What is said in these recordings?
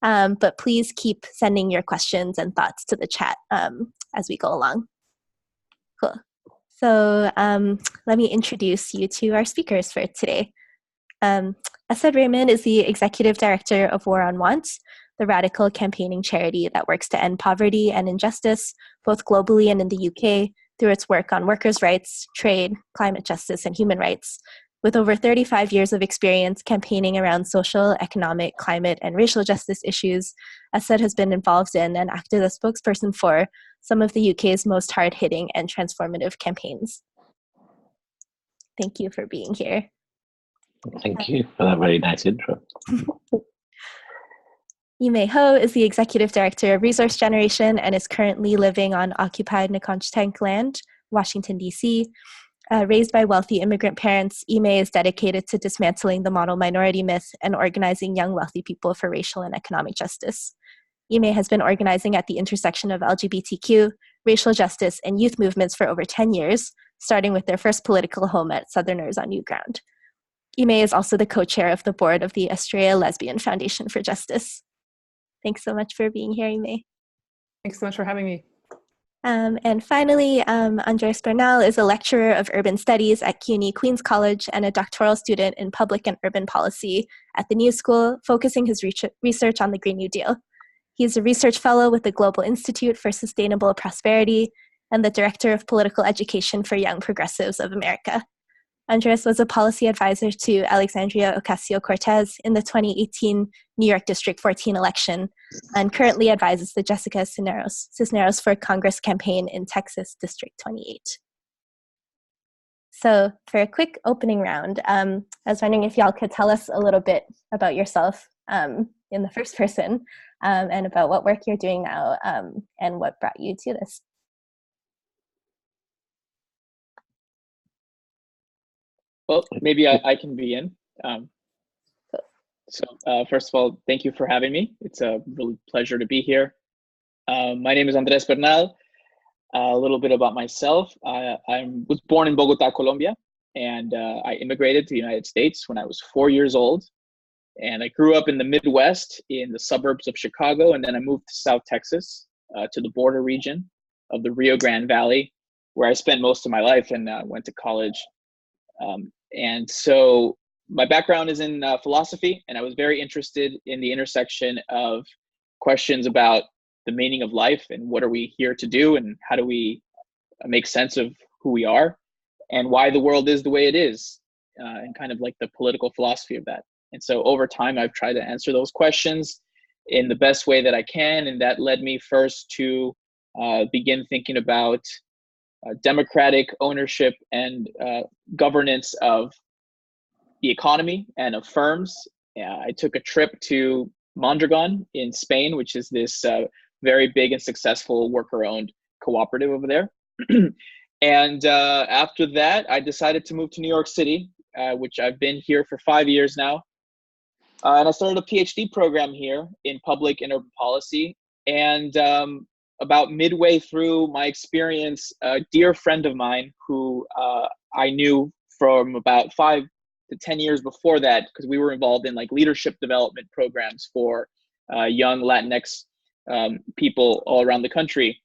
but please keep sending your questions and thoughts to the chat as we go along. Cool. So let me introduce you to our speakers for today. Acid Rem is the Executive Director of War on Want, the radical campaigning charity that works to end poverty and injustice, both globally and in the UK, through its work on workers' rights, trade, climate justice, and human rights. With over 35 years of experience campaigning around social, economic, climate, and racial justice issues, Acid has been involved in and acted as spokesperson for some of the UK's most hard-hitting and transformative campaigns. Thank you for being here. Thank you for that very nice intro. Yimei Ho is the Executive Director of Resource Generation and is currently living on occupied Nacotchtank land, Washington, D.C. Raised by wealthy immigrant parents, Yimei is dedicated to dismantling the model minority myth and organizing young wealthy people for racial and economic justice. Yimei has been organizing at the intersection of LGBTQ, racial justice, and youth movements for over 10 years, starting with their first political home at Southerners on New Ground. Yimei is also the co-chair of the board of the Estrella Lesbian Foundation for Justice. Thanks so much for being here, Yimei. Thanks so much for having me. And finally, Andres Bernal is a lecturer of urban studies at CUNY Queens College and a doctoral student in public and urban policy at the New School, focusing his research on the Green New Deal. He is a research fellow with the Global Institute for Sustainable Prosperity and the director of political education for Young Progressives of America. Andres was a policy advisor to Alexandria Ocasio-Cortez in the 2018 New York District 14 election and currently advises the Jessica Cisneros for Congress campaign in Texas District 28. So for a quick opening round, I was wondering if y'all could tell us a little bit about yourself in the first person and about what work you're doing now and what brought you to this. Well, maybe I can begin. First of all, thank you for having me. It's a real pleasure to be here. My name is Andres Bernal. A little bit about myself. I was born in Bogota, Colombia, and I immigrated to the United States when I was 4 years old. And I grew up in the Midwest in the suburbs of Chicago, and then I moved to South Texas, to the border region of the Rio Grande Valley, where I spent most of my life and went to college. And so my background is in philosophy, and I was very interested in the intersection of questions about the meaning of life and what are we here to do and how do we make sense of who we are and why the world is the way it is, and kind of like the political philosophy of that. And so over time, I've tried to answer those questions in the best way that I can. And that led me first to begin thinking about democratic ownership and governance of the economy and of firms. I took a trip to Mondragon in Spain, which is this very big and successful worker-owned cooperative over there. And after that, I decided to move to New York City, which I've been here for 5 years now. And I started a PhD program here in public and urban policy. And about midway through my experience, a dear friend of mine who I knew from about 5 to 10 years before that, because we were involved in like leadership development programs for young Latinx people all around the country.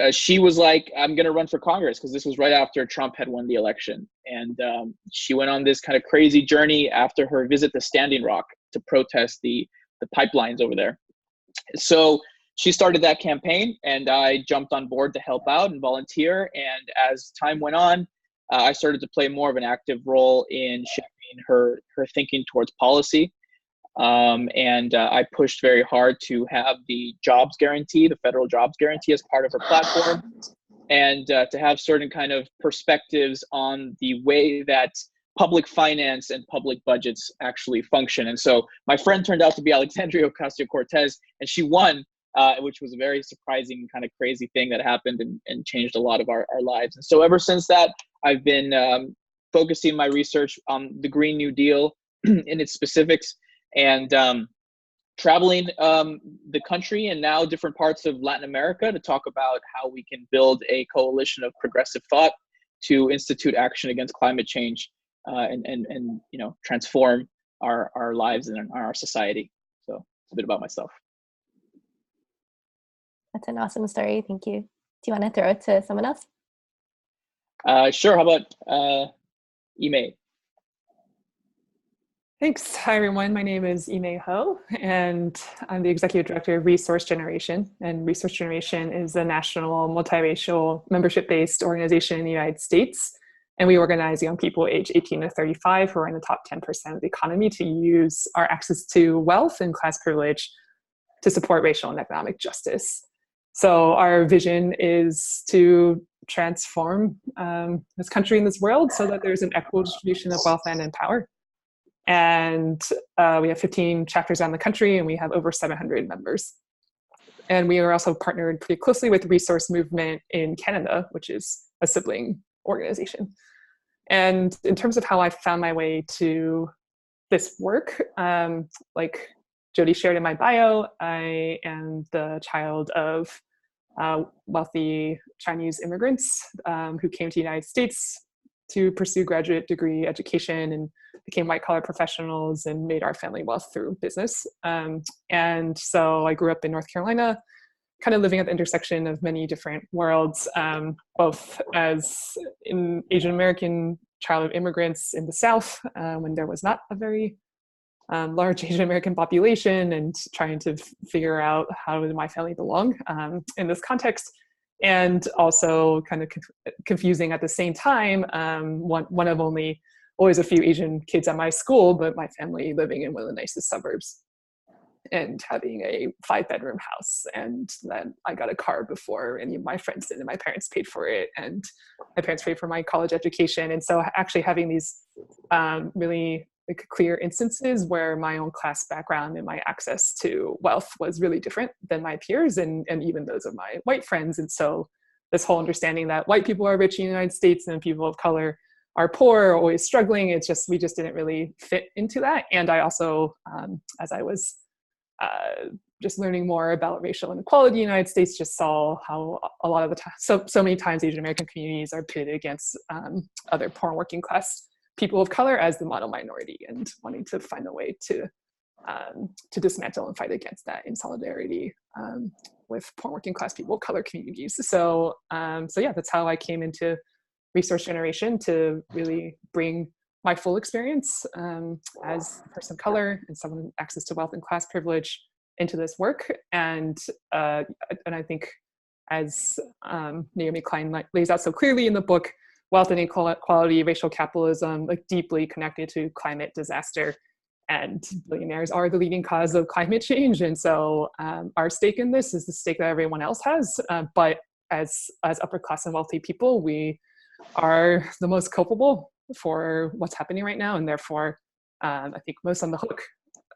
She was like, I'm going to run for Congress, because this was right after Trump had won the election. And she went on this kind of crazy journey after her visit to Standing Rock to protest the pipelines over there. So she started that campaign, and I jumped on board to help out and volunteer. And as time went on, I started to play more of an active role in shaping her thinking towards policy. And I pushed very hard to have the jobs guarantee, the federal jobs guarantee, as part of her platform, and to have certain kind of perspectives on the way that public finance and public budgets actually function. And so my friend turned out to be Alexandria Ocasio-Cortez, and she won, which was a very surprising kind of crazy thing that happened and changed a lot of our lives. And so ever since that, I've been focusing my research on the Green New Deal in its specifics, and traveling the country and now different parts of Latin America to talk about how we can build a coalition of progressive thought to institute action against climate change and you know, transform our lives and our society. So a bit about myself. That's an awesome story. Thank you. Do you want to throw it to someone else? Sure. How about Ime? Thanks. Hi, everyone. My name is Ime Ho, and I'm the Executive Director of Resource Generation. And Resource Generation is a national multiracial membership-based organization in the United States. And we organize young people aged 18 to 35 who are in the top 10% of the economy to use our access to wealth and class privilege to support racial and economic justice. So our vision is to transform this country and this world so that there's an equitable distribution of wealth and power. And we have 15 chapters around the country, and we have over 700 members. And we are also partnered pretty closely with Resource Movement in Canada, which is a sibling organization. And in terms of how I found my way to this work, like Jody shared in my bio, I am the child of wealthy Chinese immigrants who came to the United States to pursue graduate degree education and became white-collar professionals and made our family wealth through business. And so I grew up in North Carolina, kind of living at the intersection of many different worlds, both as an Asian American child of immigrants in the South, when there was not a very large Asian American population, and trying to figure out how did my family belong in this context. And also kind of confusing at the same time, one of only always a few Asian kids at my school, but my family living in one of the nicest suburbs and having a 5-bedroom house. And then I got a car before any of my friends did, and my parents paid for it, and my parents paid for my college education. And so actually having these really clear instances where my own class background and my access to wealth was really different than my peers and even those of my white friends. And so this whole understanding that white people are rich in the United States and people of color are poor or always struggling, we just didn't really fit into that. And I also, as I was just learning more about racial inequality in the United States, just saw how a lot of the time, so many times Asian American communities are pitted against other poor working class people of color as the model minority, and wanting to find a way to dismantle and fight against that in solidarity with poor working class people of color communities. So yeah, that's how I came into Resource Generation, to really bring my full experience as a person of color and someone with access to wealth and class privilege into this work. And I think, as Naomi Klein lays out so clearly in the book, wealth inequality, racial capitalism, deeply connected to climate disaster, and billionaires are the leading cause of climate change. And so our stake in this is the stake that everyone else has. But as upper class and wealthy people, we are the most culpable for what's happening right now, and therefore I think most on the hook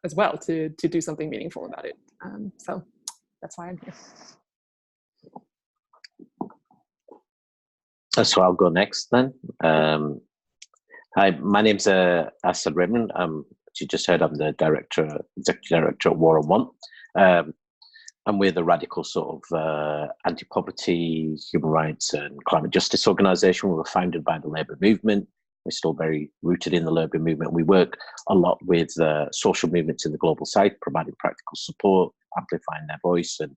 as well to do something meaningful about it. So that's why I'm here. So I'll go next then. Hi, my name's Acid Rem. As you just heard, I'm the executive director at War on Want. And we're the radical sort of anti-poverty, human rights and climate justice organisation. We were founded by the labour movement. We're still very rooted in the labour movement. We work a lot with social movements in the global south, providing practical support, amplifying their voice, and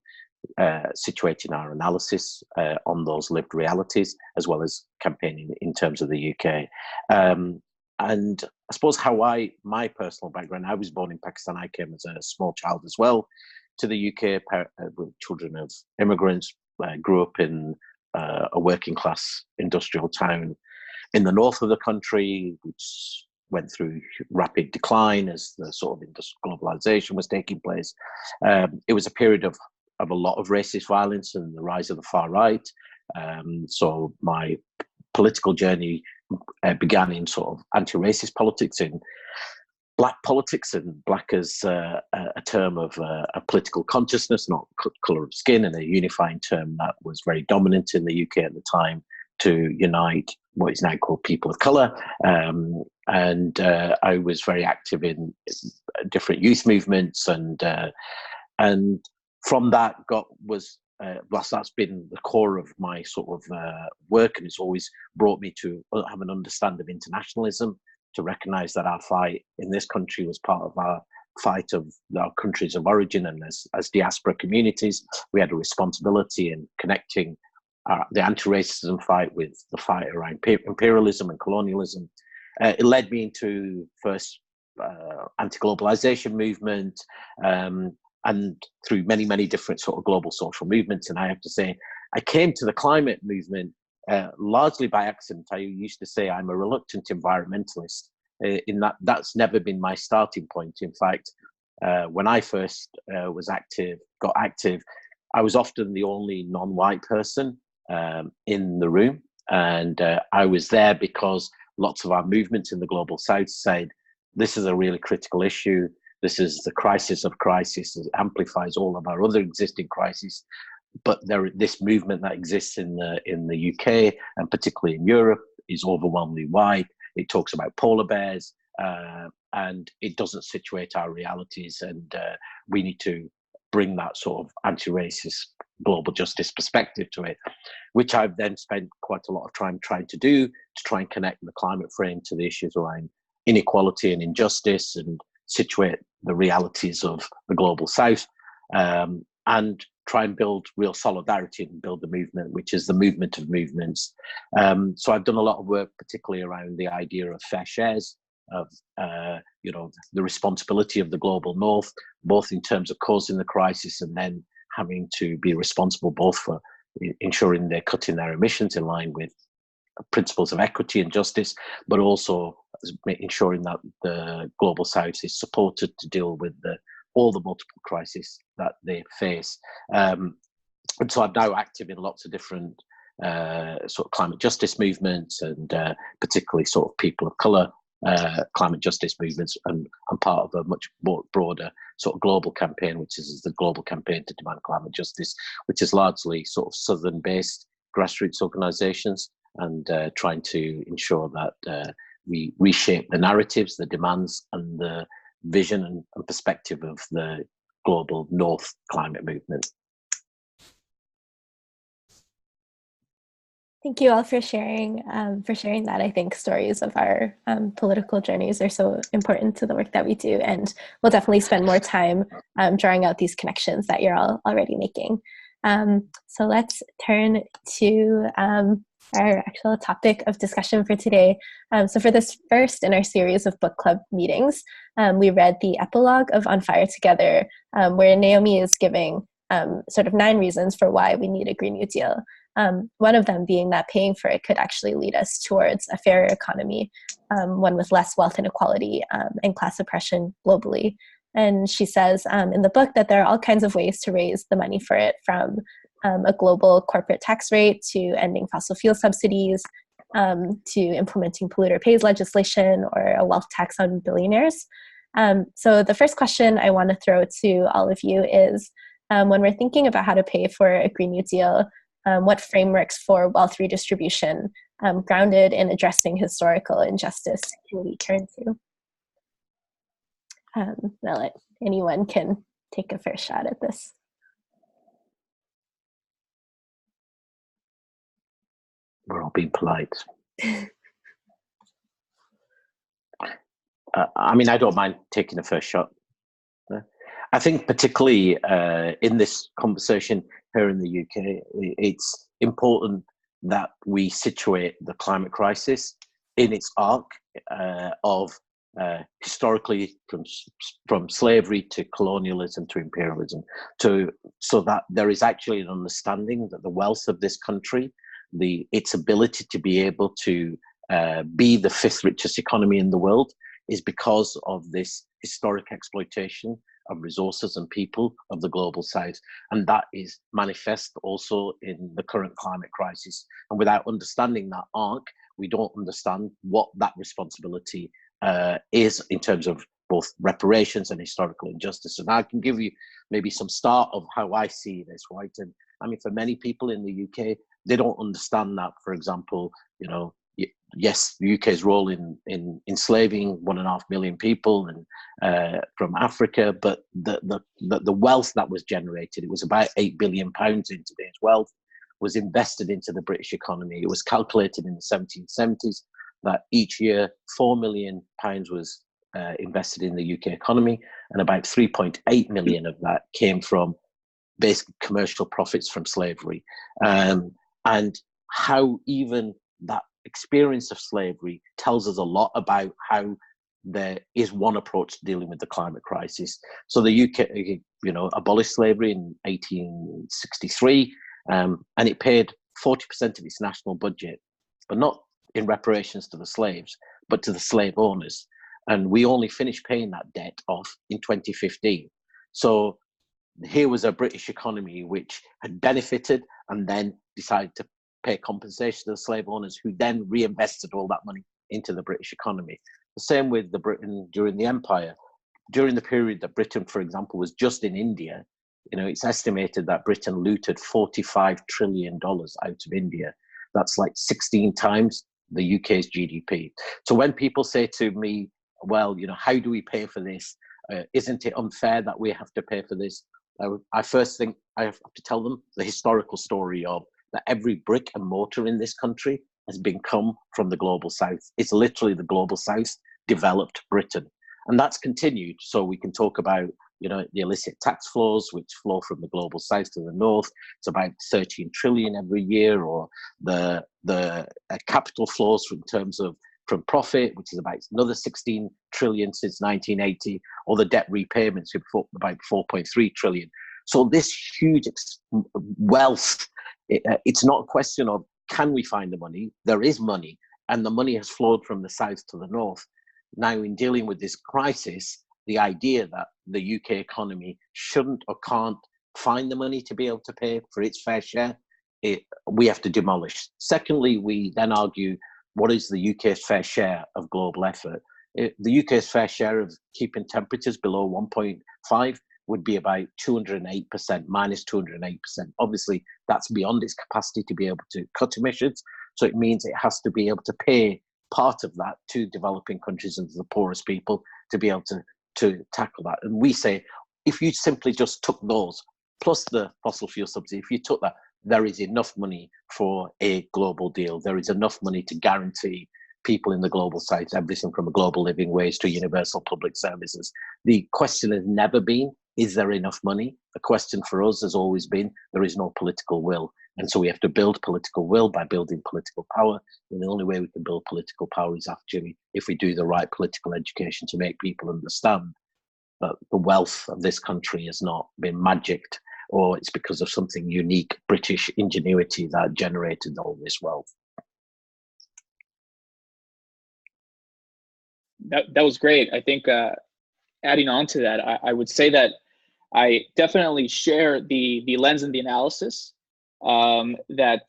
situating our analysis on those lived realities, as well as campaigning in terms of the UK. And I suppose my personal background, I was born in Pakistan. I came as a small child as well to the UK, with children of immigrants. I grew up in a working class industrial town in the north of the country, which went through rapid decline as the sort of industrial globalization was taking place. It was a period of a lot of racist violence and the rise of the far right. So my political journey began in sort of anti-racist politics, in black politics, and black as a term of a political consciousness, not colour of skin, and a unifying term that was very dominant in the UK at the time to unite what is now called people of colour. And I was very active in different youth movements, and from that that's been the core of my sort of work, and it's always brought me to have an understanding of internationalism, to recognise that our fight in this country was part of our fight of our countries of origin, and as diaspora communities, we had a responsibility in connecting the anti-racism fight with the fight around imperialism and colonialism. It led me into first anti-globalization movement, and through many, many different sort of global social movements. And I have to say, I came to the climate movement largely by accident. I used to say I'm a reluctant environmentalist. In that's never been my starting point. In fact, when I first got active, I was often the only non-white person in the room, and I was there because lots of our movements in the global south said, this is a really critical issue. This is the crisis of crisis. It amplifies all of our other existing crises. But this movement that exists in the UK and particularly in Europe is overwhelmingly white. It talks about polar bears, and it doesn't situate our realities. And we need to bring that sort of anti-racist global justice perspective to it, which I've then spent quite a lot of time trying to do, to try and connect the climate frame to the issues around inequality and injustice, and situate the realities of the global south, and try and build real solidarity and build the movement, which is the movement of movements. So I've done a lot of work, particularly around the idea of fair shares, of the responsibility of the global north, both in terms of causing the crisis and then having to be responsible both for ensuring they're cutting their emissions in line with principles of equity and justice, but also ensuring that the global south is supported to deal with all the multiple crises that they face. And so I'm now active in lots of different sort of climate justice movements, and particularly sort of people of colour climate justice movements, and I'm part of a much more broader sort of global campaign, which is the Global Campaign to Demand Climate Justice, which is largely sort of southern-based grassroots organisations, and trying to ensure that we reshape the narratives, the demands, and the vision and perspective of the global North climate movement. Thank you all for sharing that. I think stories of our political journeys are so important to the work that we do, and we'll definitely spend more time drawing out these connections that you're all already making. So let's turn to our actual topic of discussion for today. So for this first in our series of book club meetings, we read the epilogue of On Fire Together, where Naomi is giving sort of 9 reasons for why we need a Green New Deal. One of them being that paying for it could actually lead us towards a fairer economy, one with less wealth inequality and class oppression globally. And she says in the book that there are all kinds of ways to raise the money for it, from a global corporate tax rate to ending fossil fuel subsidies, to implementing polluter pays legislation or a wealth tax on billionaires. So the first question I want to throw to all of you is, when we're thinking about how to pay for a Green New Deal, what frameworks for wealth redistribution grounded in addressing historical injustice can we turn to? Now anyone can take a first shot at this. We're all being polite. I mean, I don't mind taking a first shot. I think particularly in this conversation here in the UK, it's important that we situate the climate crisis in its arc of historically from slavery to colonialism to imperialism, so that there is actually an understanding that the wealth of this country, its ability to be able to be the 5th richest economy in the world, is because of this historic exploitation of resources and people of the global south. And that is manifest also in the current climate crisis. And without understanding that arc, we don't understand what that responsibility is in terms of both reparations and historical injustice. And I can give you maybe some start of how I see this, right? And I mean, for many people in the UK, they don't understand that, for example, yes, the UK's role in enslaving 1.5 million people and from Africa, but the wealth that was generated, it was about £8 billion in today's wealth, was invested into the British economy. It was calculated in the 1770s that each year £4 million was invested in the UK economy, and about 3.8 million of that came from basic commercial profits from slavery. And how even that experience of slavery tells us a lot about how there is one approach to dealing with the climate crisis. So the UK, abolished slavery in 1863, and it paid 40% of its national budget, but not in reparations to the slaves, but to the slave owners. And we only finished paying that debt off in 2015. So here was a British economy which had benefited and then decided to pay compensation to the slave owners, who then reinvested all that money into the British economy. The same with the Britain during the empire. During the period that Britain, for example, was just in India, it's estimated that Britain looted $45 trillion out of India. That's like 16 times the UK's GDP. So when people say to me, well, how do we pay for this? Isn't it unfair that we have to pay for this? I first think I have to tell them the historical story of that every brick and mortar in this country has come from the global south. It's literally the global south developed Britain. And that's continued. So we can talk about, the illicit tax flows, which flow from the global south to the north. It's about 13 trillion every year, or the capital flows from profit, which is about another 16 trillion since 1980, or the debt repayments, about 4.3 trillion. So this huge wealth, it's not a question of can we find the money? There is money, and the money has flowed from the south to the north. Now, in dealing with this crisis, the idea that the UK economy shouldn't or can't find the money to be able to pay for its fair share, we have to demolish. Secondly, we then argue, what is the UK's fair share of global effort? The UK's fair share of keeping temperatures below 1.5 would be about 208%, minus 208%. Obviously, that's beyond its capacity to be able to cut emissions. So it means it has to be able to pay part of that to developing countries and to the poorest people to be able to tackle that. And we say, if you simply just took those, plus the fossil fuel subsidy, if you took that, there is enough money for a global deal. There is enough money to guarantee people in the global south everything from a global living wage to universal public services. The question has never been, is there enough money? The question for us has always been, there is no political will. And so we have to build political will by building political power. And the only way we can build political power is actually if we do the right political education to make people understand that the wealth of this country has not been magicked, or it's because of something unique British ingenuity that generated all this wealth. That was great. I think adding on to that, I would say that I definitely share the lens and the analysis that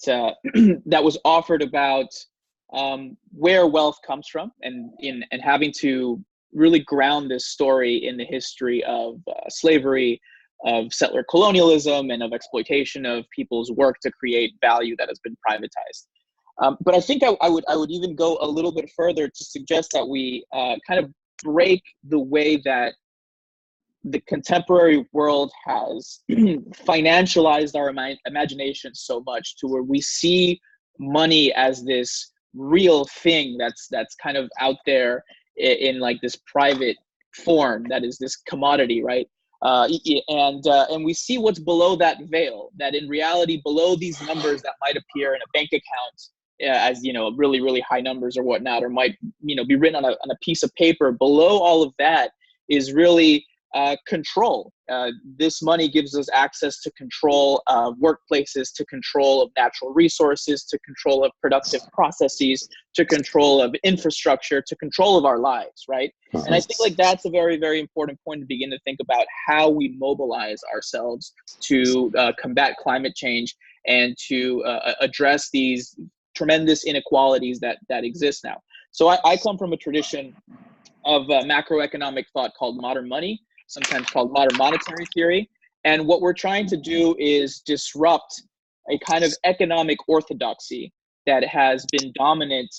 that was offered about where wealth comes from, and having to really ground this story in the history of slavery, of settler colonialism, and of exploitation of people's work to create value that has been privatized. But I think I would even go a little bit further to suggest that we kind of break the way that the contemporary world has financialized our imagination so much to where we see money as this real thing that's kind of out there in like this private form, that is this commodity, right? And we see what's below that veil, that in reality, below these numbers that might appear in a bank account as, really, really high numbers or whatnot, or might, be written on a piece of paper, below all of that is really control. This money gives us access to control workplaces, to control of natural resources, to control of productive processes, to control of infrastructure, to control of our lives, right? And I think like that's a very, very important point to begin to think about how we mobilize ourselves to combat climate change and to address these tremendous inequalities that exist now. So I come from a tradition of macroeconomic thought called modern money, sometimes called modern monetary theory. And what we're trying to do is disrupt a kind of economic orthodoxy that has been dominant,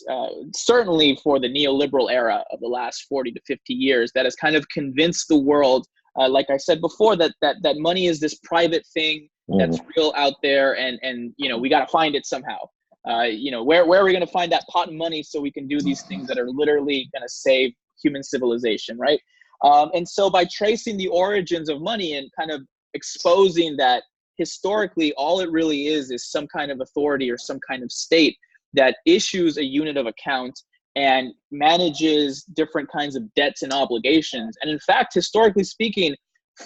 certainly for the neoliberal era of the last 40 to 50 years, that has kind of convinced the world, like I said before, that money is this private thing that's real out there, and we got to find it somehow. Where are we going to find that pot of money so we can do these things that are literally going to save human civilization, right? And so by tracing the origins of money and kind of exposing that historically all it really is some kind of authority or some kind of state that issues a unit of account and manages different kinds of debts and obligations. And in fact, historically speaking,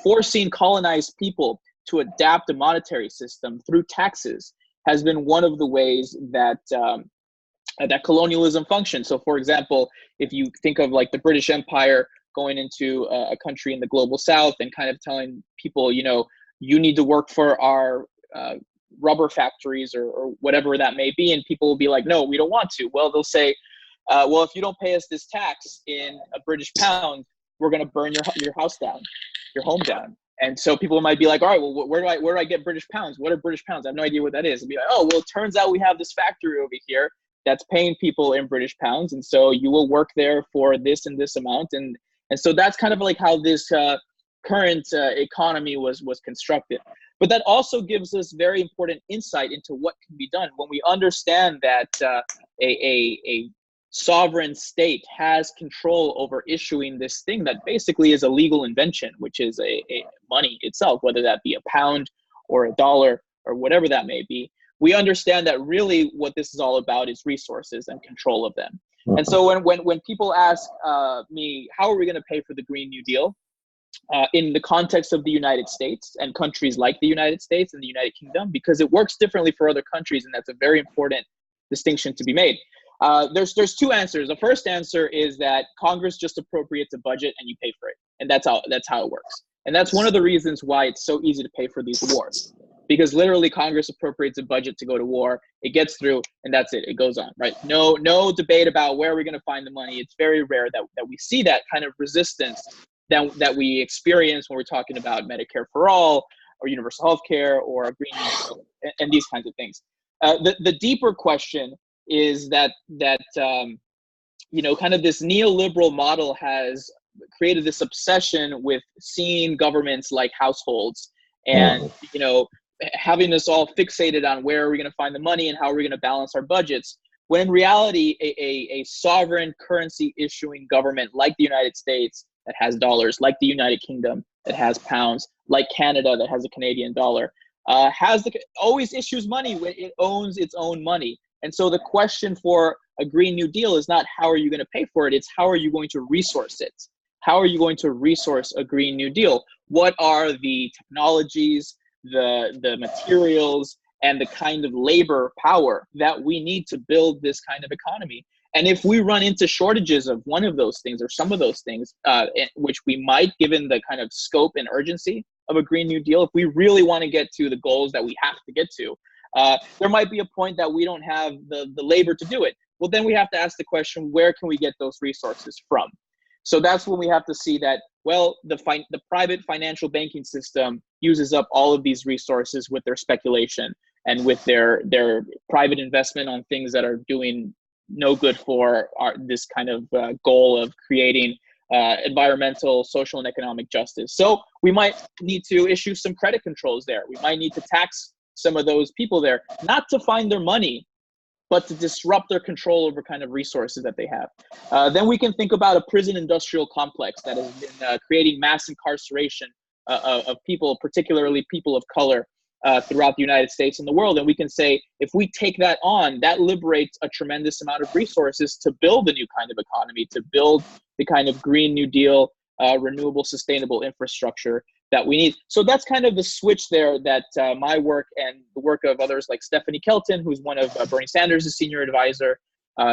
forcing colonized people to adapt a monetary system through taxes has been one of the ways that that colonialism functions. So for example, if you think of like the British Empire going into a country in the global south and kind of telling people, you know, you need to work for our rubber factories or whatever that may be, and people will be like, no, we don't want to. Well, they'll say, well, if you don't pay us this tax in a British pound, we're going to burn your house down, your home down. And so people might be like, all right, well, where do I get British pounds? What are British pounds? I have no idea what that is. And be like, oh, well, it turns out we have this factory over here that's paying people in British pounds. And so you will work there for this and this amount. And so that's kind of like how this current economy was constructed. But that also gives us very important insight into what can be done when we understand that a sovereign state has control over issuing this thing that basically is a legal invention, which is a money itself, whether that be a pound or a dollar or whatever that may be. We understand that really what this is all about is resources and control of them. And so when people ask me, how are we going to pay for the Green New Deal? In the context of the United States and countries like the United States and the United Kingdom, because it works differently for other countries, and that's a very important distinction to be made. There's two answers. The first answer is that Congress just appropriates a budget and you pay for it, and that's how it works. And that's one of the reasons why it's so easy to pay for these wars, because literally Congress appropriates a budget to go to war, it gets through, and that's it. It goes on, right? No debate about where we're going to find the money. It's very rare that we see that kind of resistance that we experience when we're talking about Medicare for all or universal health care or a Green New Deal and these kinds of things. The deeper question is that you know, kind of this neoliberal model has created this obsession with seeing governments like households and, you know, having us all fixated on where are we going to find the money and how are we going to balance our budgets, when in reality, a sovereign currency issuing government like the United States that has dollars, like the United Kingdom that has pounds, like Canada that has a Canadian dollar, always issues money when it owns its own money. And so the question for a Green New Deal is not how are you going to pay for it, it's how are you going to resource it? How are you going to resource a Green New Deal? What are the technologies, the materials, and the kind of labor power that we need to build this kind of economy? And if we run into shortages of one of those things or some of those things, which we might, given the kind of scope and urgency of a Green New Deal, if we really want to get to the goals that we have to get to, there might be a point that we don't have the labor to do it. Well, then we have to ask the question, where can we get those resources from? So that's when we have to see that, well, the private financial banking system uses up all of these resources with their speculation and with their private investment on things that are doing no good for this kind of goal of creating environmental, social, and economic justice. So we might need to issue some credit controls there. We might need to tax some of those people there, not to find their money, but to disrupt their control over kind of resources that they have. Then we can think about a prison industrial complex that has been creating mass incarceration of people, particularly people of color, throughout the United States and the world. And we can say, if we take that on, that liberates a tremendous amount of resources to build a new kind of economy, to build the kind of Green New Deal, renewable, sustainable infrastructure that we need. So that's kind of the switch there that my work and the work of others like Stephanie Kelton, who's one of Bernie Sanders' senior advisor,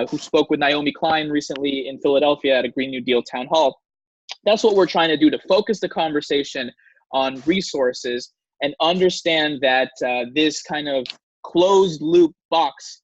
who spoke with Naomi Klein recently in Philadelphia at a Green New Deal town hall. That's what we're trying to do, to focus the conversation on resources and understand that this kind of closed loop box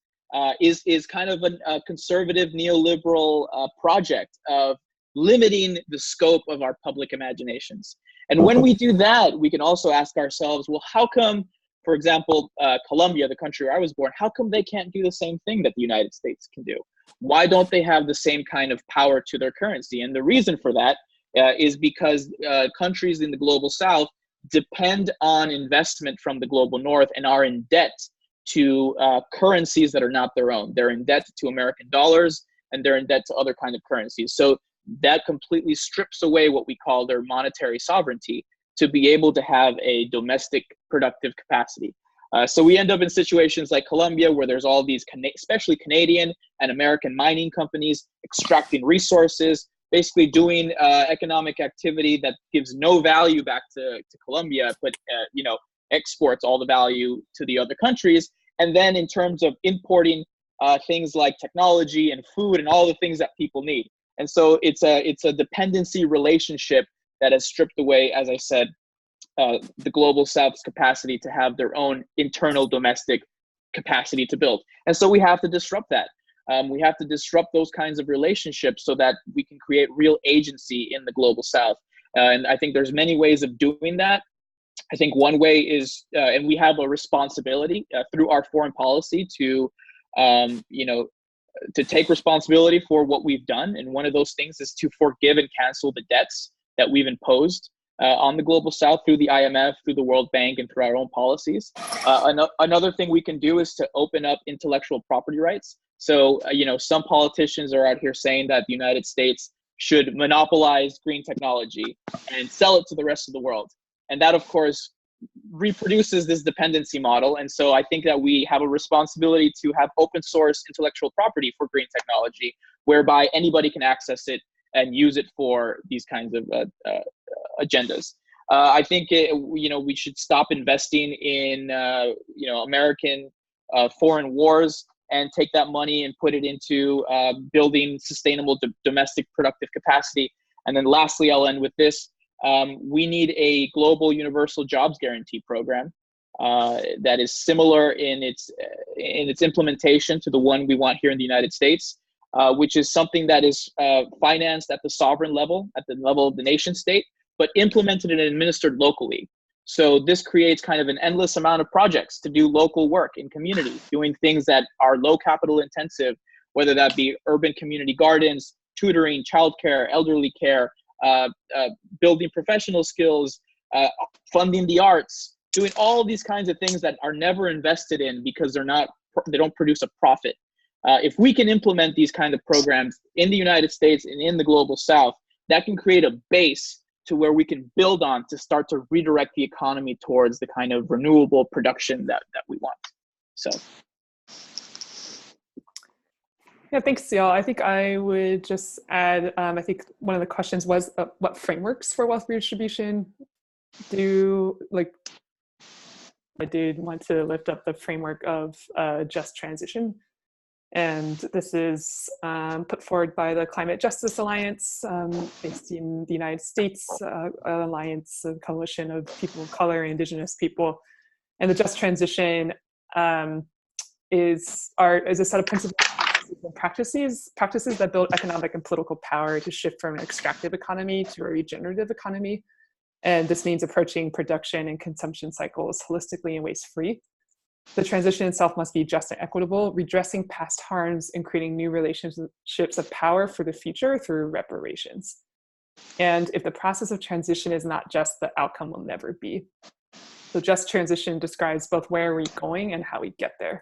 is kind of a conservative neoliberal project of limiting the scope of our public imaginations. And when we do that, we can also ask ourselves, well, how come, for example, Colombia, the country where I was born, how come they can't do the same thing that the United States can do? Why don't they have the same kind of power to their currency? And the reason for that is because countries in the global south depend on investment from the global north and are in debt to currencies that are not their own. They're in debt to American dollars, and they're in debt to other kind of currencies. So that completely strips away what we call their monetary sovereignty to be able to have a domestic productive capacity. So we end up in situations like Colombia, where there's all these, especially Canadian and American mining companies extracting resources, basically doing economic activity that gives no value back to Colombia, but exports all the value to the other countries. And then in terms of importing things like technology and food and all the things that people need. And so it's a dependency relationship that has stripped away, as I said, the global South's capacity to have their own internal domestic capacity to build. And so we have to disrupt that. We have to disrupt those kinds of relationships so that we can create real agency in the global South. And I think there's many ways of doing that. I think one way is, and we have a responsibility through our foreign policy to take responsibility for what we've done. And one of those things is to forgive and cancel the debts that we've imposed on the global South through the IMF, through the World Bank, and through our own policies. Another thing we can do is to open up intellectual property rights. So, some politicians are out here saying that the United States should monopolize green technology and sell it to the rest of the world. And that, of course, reproduces this dependency model. And so I think that we have a responsibility to have open source intellectual property for green technology, whereby anybody can access it and use it for these kinds of agendas. I think we should stop investing in American foreign wars and take that money and put it into building sustainable domestic productive capacity. And then lastly, I'll end with this. We need a global universal jobs guarantee program that is similar in its implementation to the one we want here in the United States, which is something that is financed at the sovereign level, at the level of the nation state, but implemented and administered locally. So this creates kind of an endless amount of projects to do local work in community, doing things that are low capital intensive, whether that be urban community gardens, tutoring, childcare, elderly care, building professional skills, funding the arts, doing all these kinds of things that are never invested in because they don't produce a profit. If we can implement these kind of programs in the United States and in the global South, that can create a base to where we can build on to start to redirect the economy towards the kind of renewable production that we want. So. Yeah, thanks, Ciel. I think I would just add, I think one of the questions was what frameworks for wealth redistribution I did want to lift up the framework of just transition. And this is put forward by the Climate Justice Alliance based in the United States, an alliance, a coalition of people of color, indigenous people. And the just transition is a set of principles and practices that build economic and political power to shift from an extractive economy to a regenerative economy. And this means approaching production and consumption cycles holistically and waste-free. The transition itself must be just and equitable, redressing past harms and creating new relationships of power for the future through reparations. And if the process of transition is not just, the outcome will never be. So just transition describes both where we're going and how we get there.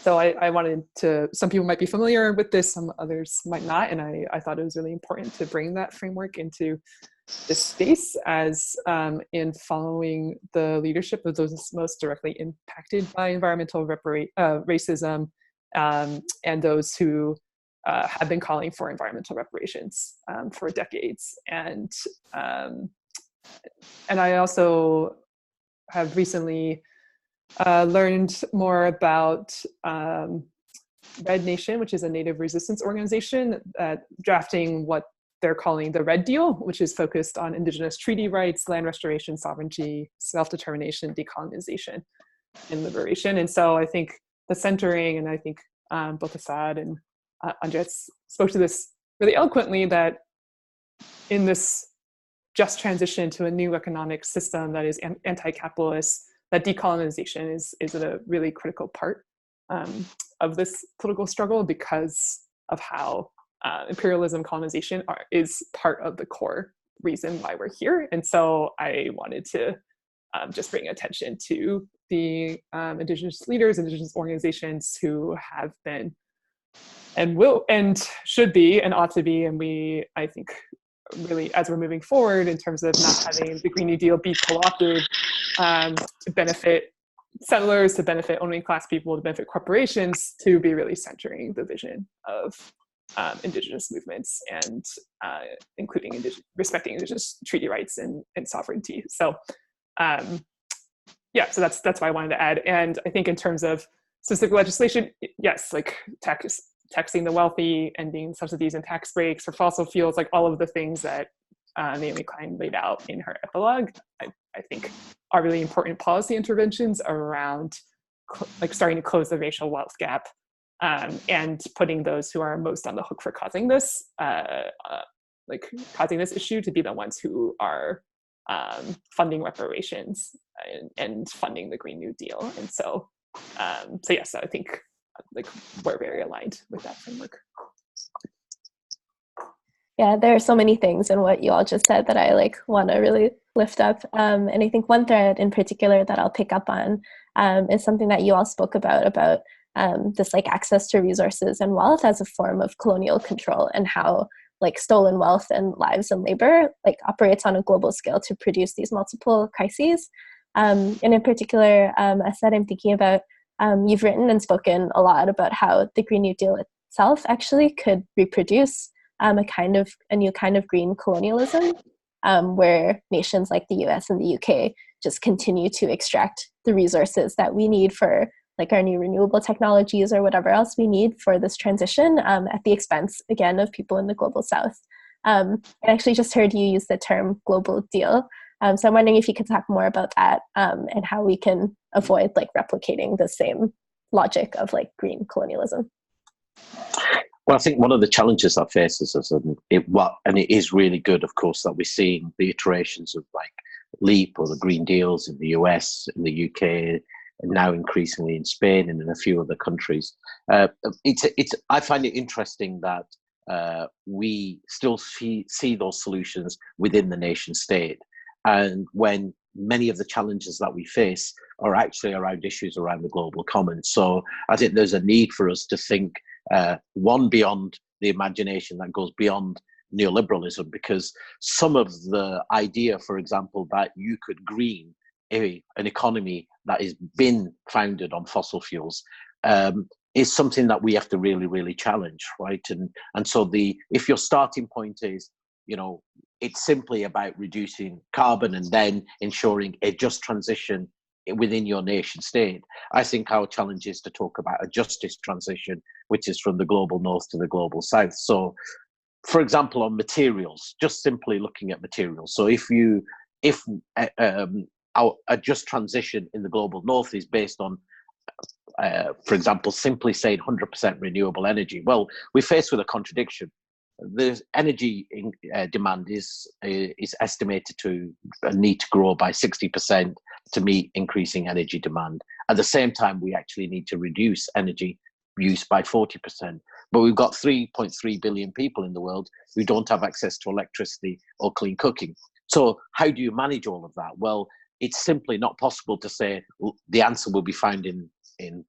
So I wanted to, some people might be familiar with this, some others might not, and I thought it was really important to bring that framework into this space as in following the leadership of those most directly impacted by environmental racism and those who have been calling for environmental reparations for decades. And I also have recently learned more about Red Nation, which is a Native resistance organization, drafting what they're calling the Red Deal, which is focused on Indigenous treaty rights, land restoration, sovereignty, self-determination, decolonization, and liberation. And so I think the centering, and I think both Assad and Andres spoke to this really eloquently, that in this just transition to a new economic system that is anti-capitalist, that decolonization is a really critical part of this political struggle because of how imperialism, colonization is part of the core reason why we're here. And so I wanted to just bring attention to the Indigenous leaders, Indigenous organizations who have been and should be and ought to be, and I think really, as we're moving forward in terms of not having the Green New Deal be co-opted to benefit settlers, to benefit only class people, to benefit corporations, to be really centering the vision of indigenous movements and including respecting indigenous treaty rights and sovereignty. So yeah, so that's why I wanted to add. And I think in terms of specific legislation, yes, like taxing the wealthy, ending subsidies and tax breaks for fossil fuels, like all of the things that Naomi Klein laid out in her epilogue, I think are really important policy interventions around like starting to close the racial wealth gap and putting those who are most on the hook for causing this issue to be the ones who are funding reparations and funding the Green New Deal. And so yes, I think like we're very aligned with that framework. Yeah, there are so many things in what you all just said that I like want to really lift up. And I think one thread in particular that I'll pick up on is something that you all spoke about this like access to resources and wealth as a form of colonial control, and how like stolen wealth and lives and labor like operates on a global scale to produce these multiple crises. And in particular, I said I'm thinking about, you've written and spoken a lot about how the Green New Deal itself actually could reproduce a new kind of green colonialism, where nations like the US and the UK just continue to extract the resources that we need for like our new renewable technologies or whatever else we need for this transition, at the expense, again, of people in the global South. I actually just heard you use the term global deal. So I'm wondering if you could talk more about that and how we can avoid like replicating the same logic of like green colonialism. Well, I think one of the challenges that faces us, and it is really good, of course, that we're seeing the iterations of like LEAP or the Green Deals in the US, in the UK, and now increasingly in Spain and in a few other countries. I find it interesting that we still see those solutions within the nation state, and when many of the challenges that we face are actually around issues around the global common. So I think there's a need for us to think one beyond the imagination that goes beyond neoliberalism, because some of the idea, for example, that you could green an economy that has been founded on fossil fuels is something that we have to really, really challenge, right? And so if your starting point is, it's simply about reducing carbon and then ensuring a just transition within your nation state, I think our challenge is to talk about a justice transition, which is from the global north to the global south. So, for example, on materials, just simply looking at materials. So if a just transition in the global north is based on, for example, simply saying 100% renewable energy, well, we're faced with a contradiction. The energy demand is estimated to need to grow by 60% to meet increasing energy demand. At the same time, we actually need to reduce energy use by 40%. But we've got 3.3 billion people in the world who don't have access to electricity or clean cooking. So how do you manage all of that? Well, it's simply not possible to say the answer will be found in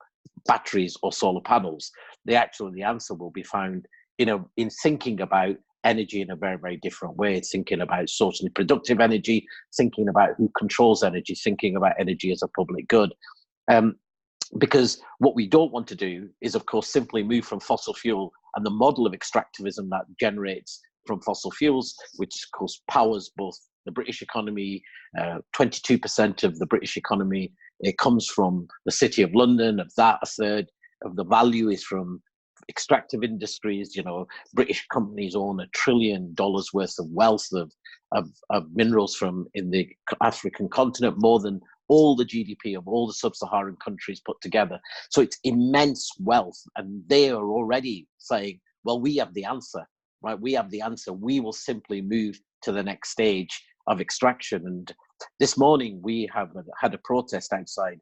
batteries or solar panels. The answer will be found in thinking about energy in a very, very different way, thinking about socially productive energy, thinking about who controls energy, thinking about energy as a public good. Because what we don't want to do is, of course, simply move from fossil fuel and the model of extractivism that generates from fossil fuels, which of course powers both the British economy. 22% of the British economy, it comes from the City of London. Of that, a third of the value is from extractive industries. British companies own $1 trillion worth of wealth of minerals from in the African continent, more than all the GDP of all the sub-Saharan countries put together. So it's immense wealth, and they are already saying, well, we have the answer, right? We have the answer. We will simply move to the next stage of extraction. And this morning we have had a protest outside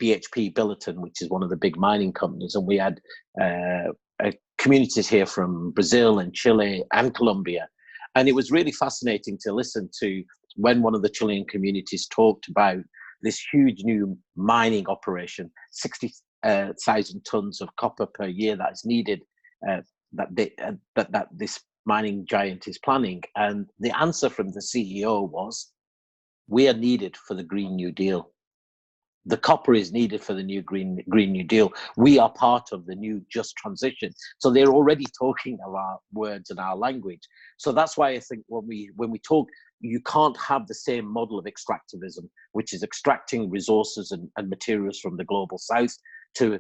BHP Billiton, which is one of the big mining companies, and we had communities here from Brazil and Chile and Colombia. And it was really fascinating to listen to when one of the Chilean communities talked about this huge new mining operation, 60,000 tons of copper per year that is needed that this mining giant is planning. And the answer from the CEO was, we are needed for the Green New Deal. The copper is needed for the new Green New Deal. We are part of the new just transition. So they're already talking our words and our language. So that's why I think when we talk, you can't have the same model of extractivism, which is extracting resources and materials from the global south to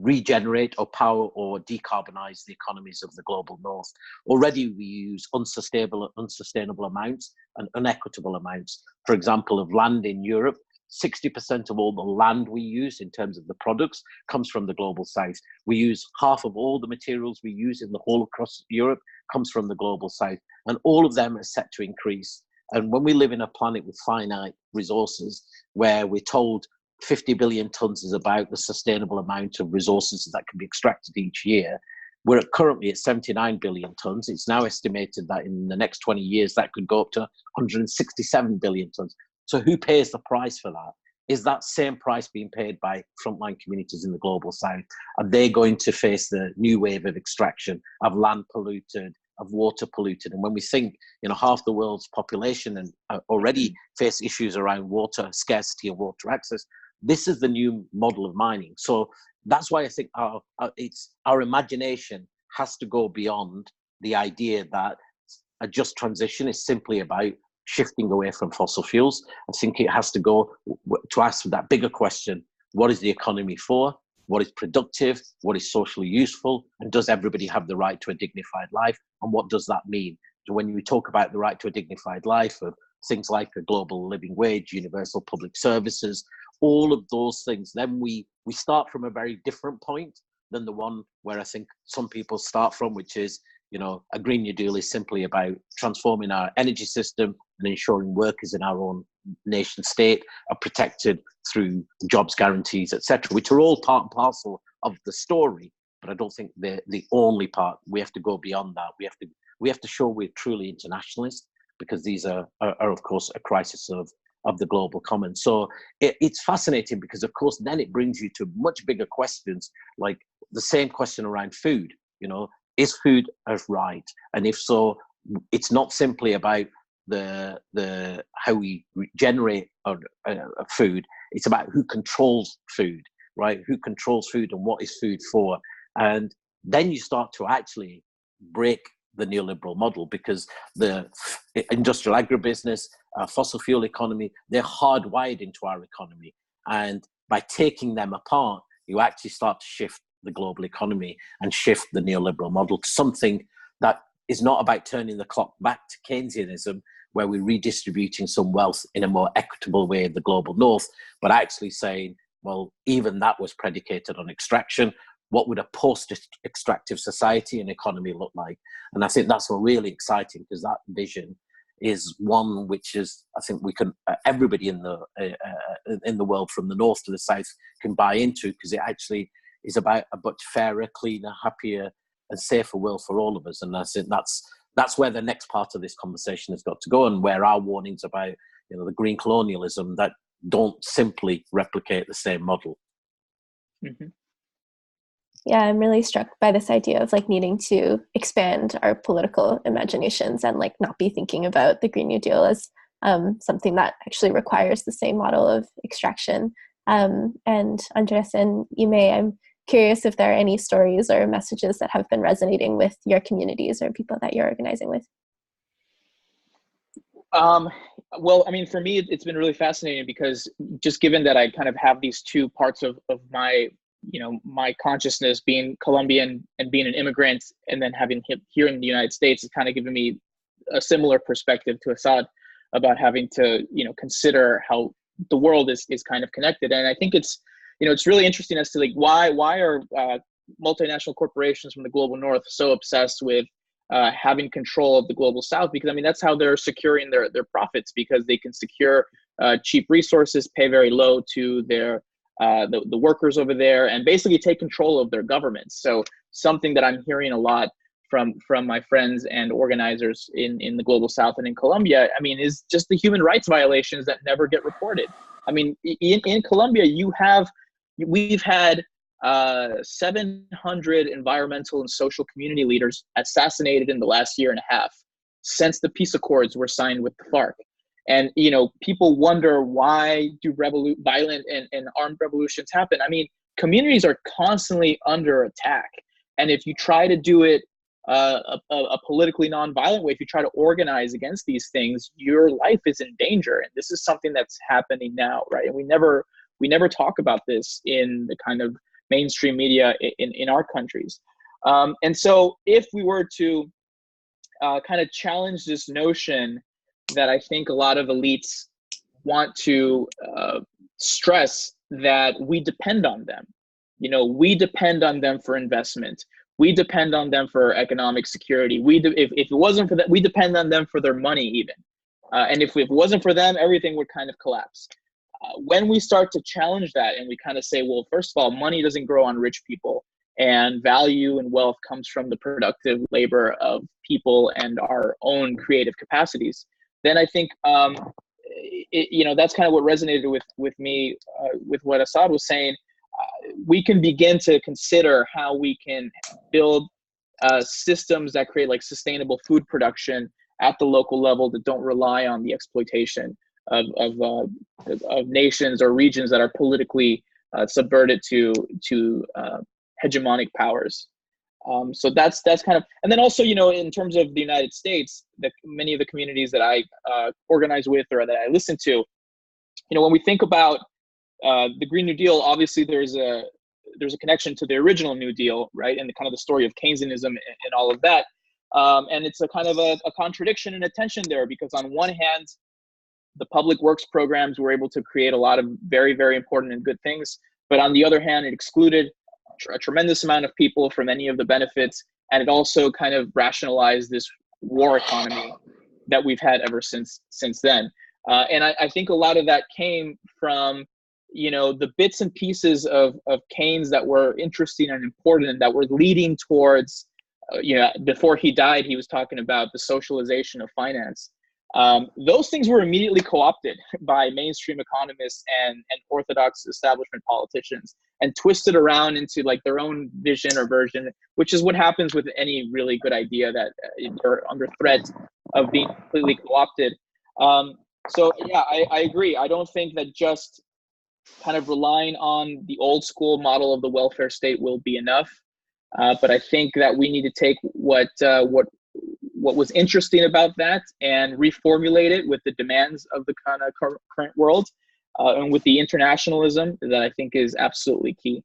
regenerate or power or decarbonize the economies of the global north. Already we use unsustainable amounts and unequitable amounts. For example, of land in Europe, 60% of all the land we use in terms of the products comes from the global south. We use half of all the materials we use in the whole across Europe comes from the global south. And all of them are set to increase. And when we live in a planet with finite resources, where we're told 50 billion tons is about the sustainable amount of resources that can be extracted each year, we're currently at 79 billion tons. It's now estimated that in the next 20 years, that could go up to 167 billion tons. So who pays the price for that? Is that same price being paid by frontline communities in the global south? Are they going to face the new wave of extraction, of land polluted, of water polluted? And when we think, half the world's population and already face issues around water scarcity and water access, this is the new model of mining. So that's why I think our imagination has to go beyond the idea that a just transition is simply about shifting away from fossil fuels. I think it has to go to ask that bigger question: what is the economy for? What is productive? What is socially useful? And does everybody have the right to a dignified life? And what does that mean? So when we talk about the right to a dignified life, of things like a global living wage, universal public services, all of those things, then we start from a very different point than the one where I think some people start from, which is, a Green New Deal is simply about transforming our energy system and ensuring workers in our own nation state are protected through jobs guarantees, etc., which are all part and parcel of the story. But I don't think they're the only part. We have to go beyond that. We have to show we're truly internationalist, because these are of course a crisis of the global commons. So it's fascinating, because of course then it brings you to much bigger questions, like the same question around food. Is food a right? And if so, it's not simply about the how we generate food. It's about who controls food, right? Who controls food and what is food for? And then you start to actually break the neoliberal model, because the industrial agribusiness, fossil fuel economy, they're hardwired into our economy. And by taking them apart, you actually start to shift the global economy and shift the neoliberal model to something that is not about turning the clock back to Keynesianism, where we're redistributing some wealth in a more equitable way in the global north, but actually saying, well, even that was predicated on extraction. What would a post-extractive society and economy look like? And I think that's really exciting, because that vision is one which is, I think we can, everybody in the world from the north to the south can buy into, because it actually is about a much fairer, cleaner, happier and safer world for all of us. And I think that's where the next part of this conversation has got to go, and where our warnings about the green colonialism that don't simply replicate the same model. Mm-hmm. Yeah, I'm really struck by this idea of needing to expand our political imaginations and not be thinking about the Green New Deal as something that actually requires the same model of extraction. And Andres and Ime, I'm curious if there are any stories or messages that have been resonating with your communities or people that you're organizing with. Well, I mean, for me, it's been really fascinating, because just given that I kind of have these two parts of my, my consciousness, being Colombian and being an immigrant, and then having him here in the United States, has kind of given me a similar perspective to Assad about having to, consider how the world is kind of connected. And I think it's, it's really interesting as to why are multinational corporations from the global north so obsessed with having control of the global south? Because I mean, that's how they're securing their profits, because they can secure cheap resources, pay very low to their the workers over there, and basically take control of their governments. So something that I'm hearing a lot from my friends and organizers in the global south and in Colombia, I mean, is just the human rights violations that never get reported. I mean, in Colombia, we've had 700 environmental and social community leaders assassinated in the last year and a half since the peace accords were signed with the FARC. And, you know, people wonder, why do violent and armed revolutions happen? I mean, communities are constantly under attack. And if you try to do it a politically nonviolent way, if you try to organize against these things, your life is in danger. And this is something that's happening now, right? And we never talk about this in the kind of mainstream media in our countries. And so if we were to kind of challenge this notion that I think a lot of elites want to stress, that we depend on them. You know, we depend on them for investment. We depend on them for economic security. If it wasn't for that, we depend on them for their money even. And if it wasn't for them, everything would kind of collapse. When we start to challenge that and we kind of say, well, first of all, money doesn't grow on rich people, and value and wealth comes from the productive labor of people and our own creative capacities, then I think you know, that's kind of what resonated with me with what Assad was saying. We can begin to consider how we can build systems that create like sustainable food production at the local level that don't rely on the exploitation of nations or regions that are politically subverted to hegemonic powers. So that's kind of, and then also, you know, in terms of the United States, many of the communities that I organize with or that I listen to, you know, when we think about the Green New Deal, obviously there's a connection to the original New Deal, right? And the kind of the story of Keynesianism and all of that. And it's a kind of a contradiction and a tension there, because on one hand, the public works programs were able to create a lot of very, very important and good things. But on the other hand, it excluded a tremendous amount of people from any of the benefits. And it also kind of rationalized this war economy that we've had ever since then. And I think a lot of that came from, you know, the bits and pieces of Keynes that were interesting and important and that were leading towards, you know, before he died, he was talking about the socialization of finance. Those things were immediately co-opted by mainstream economists and orthodox establishment politicians and twisted around into like their own vision or version, which is what happens with any really good idea that they're under threat of being completely co-opted. So yeah, I agree. I don't think that just kind of relying on the old school model of the welfare state will be enough. But I think that we need to take what was interesting about that and reformulate it with the demands of the kind of current world, and with the internationalism that I think is absolutely key.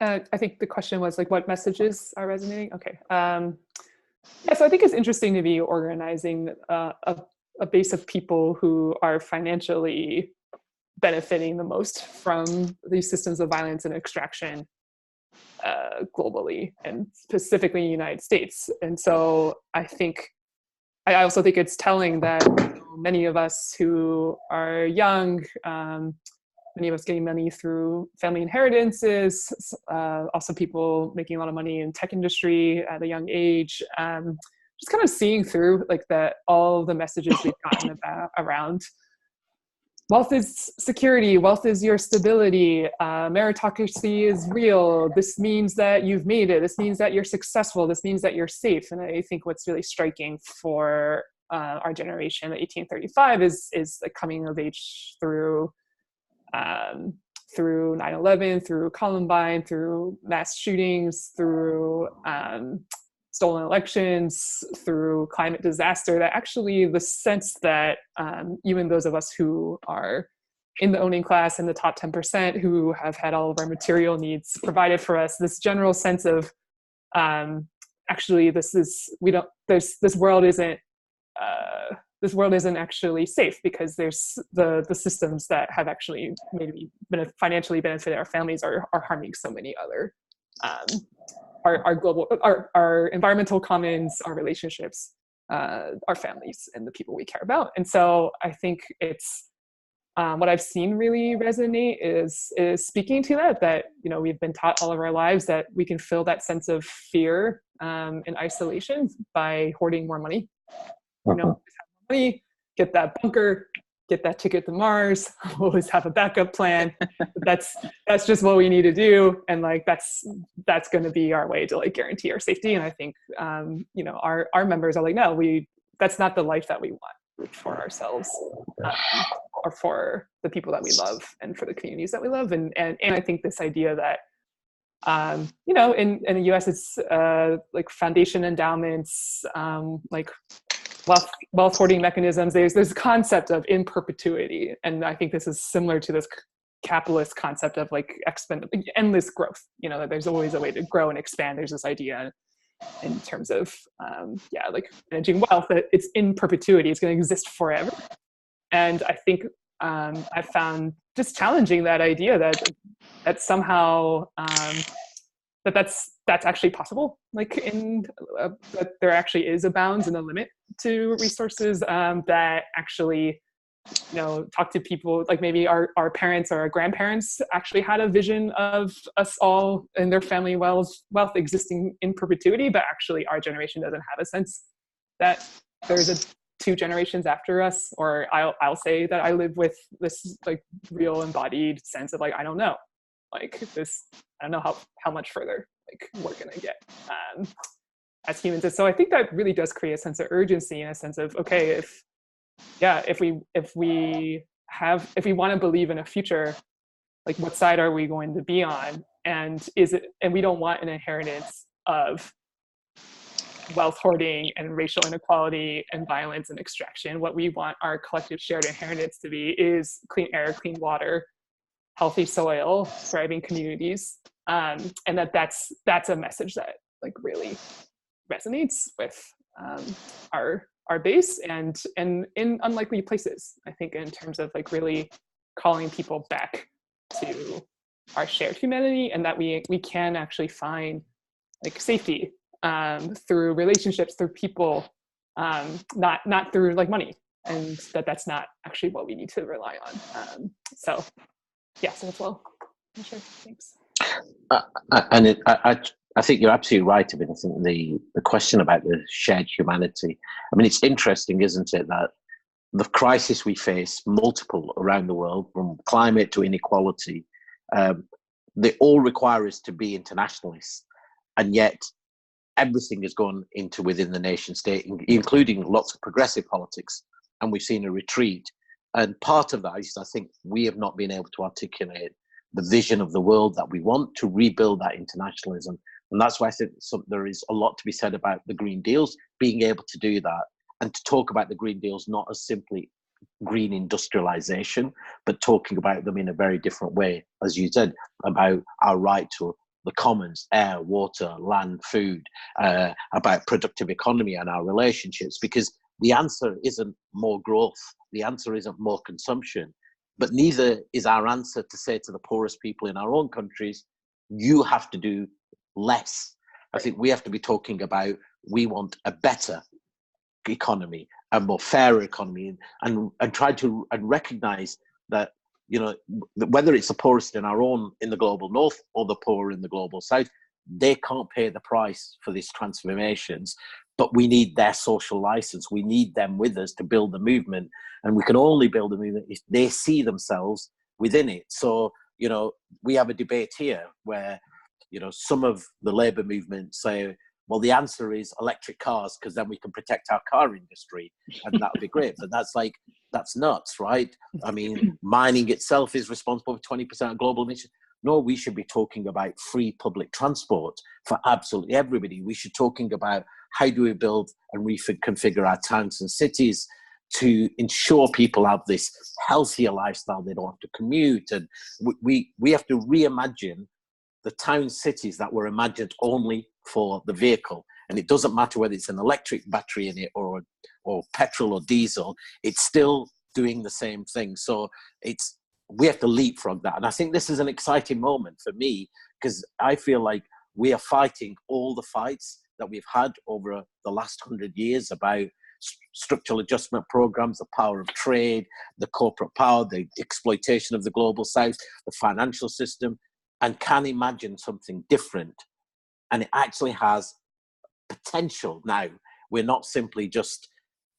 I think the question was like, what messages are resonating? Okay. Yeah, so I think it's interesting to be organizing a base of people who are financially benefiting the most from these systems of violence and extraction globally, and specifically in the United States. And so I also think it's telling that many of us who are young, many of us getting money through family inheritances, also people making a lot of money in tech industry at a young age, just kind of seeing through like all the messages we've gotten around wealth is security, wealth is your stability, meritocracy is real, this means that you've made it, this means that you're successful, this means that you're safe. And I think what's really striking for our generation, 1835, is the coming of age through 9/11, through Columbine, through mass shootings, through stolen elections, through climate disaster, that actually the sense that even those of us who are in the owning class, in the top 10%, who have had all of our material needs provided for us, this general sense of actually this world isn't actually safe, because there's the systems that have actually maybe financially benefited our families are harming so many other our global, our environmental commons, our relationships, our families, and the people we care about. And so I think it's what I've seen really resonate is speaking to that you know, we've been taught all of our lives that we can fill that sense of fear and isolation by hoarding more money. You know, money, get that bunker, get that ticket to Mars, always have a backup plan. That's just what we need to do. And like, that's going to be our way to like guarantee our safety. And I think, you know, our members are like, no, that's not the life that we want for ourselves, or for the people that we love and for the communities that we love. And I think this idea that, you know, in the US, it's like foundation endowments, like wealth hoarding mechanisms. There's this concept of in perpetuity, and I think this is similar to this capitalist concept of like endless growth. You know, that there's always a way to grow and expand. There's this idea in terms of like managing wealth, that it's in perpetuity. It's going to exist forever. And I think I found just challenging that idea that somehow that's actually possible. Like that there actually is a bounds and a limit to resources, that actually, you know, talk to people like maybe our parents or our grandparents actually had a vision of us all and their family wealth existing in perpetuity, but actually our generation doesn't have a sense that there's two generations after us. Or I'll say that I live with this like real embodied sense of like, I don't know, like this, I don't know how much further like we're gonna get as humans. And so I think that really does create a sense of urgency and a sense of, okay, if we want to believe in a future, like what side are we going to be on? And we don't want an inheritance of wealth hoarding and racial inequality and violence and extraction. What we want our collective shared inheritance to be is clean air, clean water, healthy soil, thriving communities. And that's a message that like really resonates with our base and in unlikely places, I think, in terms of like really calling people back to our shared humanity, and that we can actually find like safety through relationships, through people, not through like money, and that's not actually what we need to rely on. So that's well. Sure, thanks. I think you're absolutely right. I mean, I think the question about the shared humanity, I mean, it's interesting, isn't it, that the crisis we face, multiple around the world, from climate to inequality, they all require us to be internationalists. And yet everything has gone into within the nation state, including lots of progressive politics. And we've seen a retreat. And part of that is, I think, we have not been able to articulate the vision of the world that we want to rebuild that internationalism. And that's why I think there is a lot to be said about the Green Deals, being able to do that and to talk about the Green Deals not as simply green industrialization, but talking about them in a very different way, as you said, about our right to the commons, air, water, land, food, about productive economy and our relationships, because the answer isn't more growth, the answer isn't more consumption, but neither is our answer to say to the poorest people in our own countries, you have to do less. I think we have to be talking about, we want a better economy, a more fair economy, and try to recognize that, you know, whether it's the poorest in the global north or the poor in the global south, they can't pay the price for these transformations, but we need their social license. We need them with us to build the movement, and we can only build a movement if they see themselves within it. So, you know, we have a debate here where, you know, some of the labor movement say, well, the answer is electric cars because then we can protect our car industry and that would be great. But that's nuts, right? I mean, mining itself is responsible for 20% of global emissions. No, we should be talking about free public transport for absolutely everybody. We should be talking about how do we build and reconfigure our towns and cities to ensure people have this healthier lifestyle. They don't have to commute. And we have to reimagine the town cities that were imagined only for the vehicle. And it doesn't matter whether it's an electric battery in it or petrol or diesel, it's still doing the same thing. So we have to leapfrog that. And I think this is an exciting moment for me, because I feel like we are fighting all the fights that we've had over the last 100 years about structural adjustment programs, the power of trade, the corporate power, the exploitation of the global south, the financial system, and can imagine something different. And it actually has potential now. We're not simply just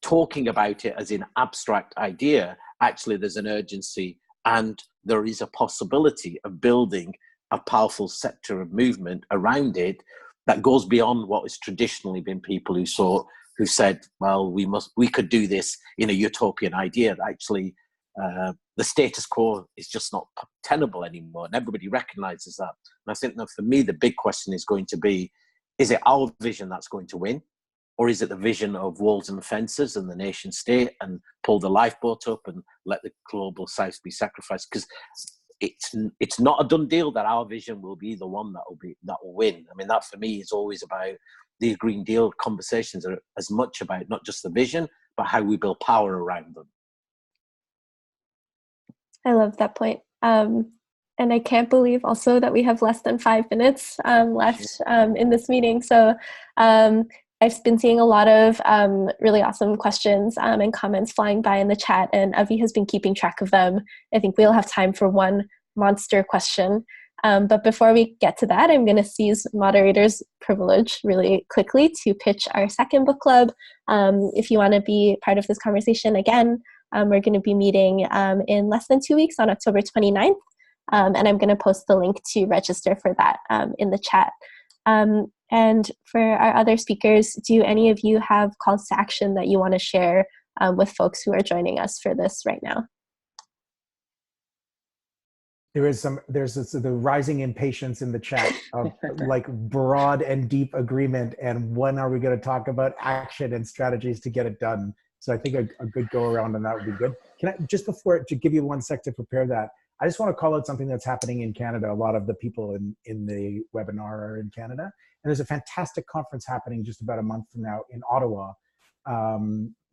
talking about it as an abstract idea, actually there's an urgency and there is a possibility of building a powerful sector of movement around it that goes beyond what has traditionally been people who said, well, we could do this in a utopian idea. Actually, the status quo is just not tenable anymore, and everybody recognizes that. And I think that for me, the big question is going to be, is it our vision that's going to win? Or is it the vision of walls and fences and the nation state and pull the lifeboat up and let the global south be sacrificed? Because it's not a done deal that our vision will be the one that will win. I mean, that for me is always about the Green Deal conversations are as much about not just the vision, but how we build power around them. I love that point. And I can't believe also that we have less than 5 minutes left in this meeting. So I've been seeing a lot of really awesome questions and comments flying by in the chat, and Avi has been keeping track of them. I think we'll have time for one monster question. But before we get to that, I'm going to seize moderator's privilege really quickly to pitch our second book club. If you want to be part of this conversation again, we're going to be meeting in less than 2 weeks on October 29th. And I'm going to post the link to register for that in the chat. And for our other speakers, do any of you have calls to action that you want to share with folks who are joining us for this right now? There's the rising impatience in the chat of like broad and deep agreement, and when are we going to talk about action and strategies to get it done? So I think a good go around on that would be good. Can I, just before, to give you 1 sec to prepare that, I just want to call out something that's happening in Canada. A lot of the people in the webinar are in Canada. And there's a fantastic conference happening just about a month from now in Ottawa,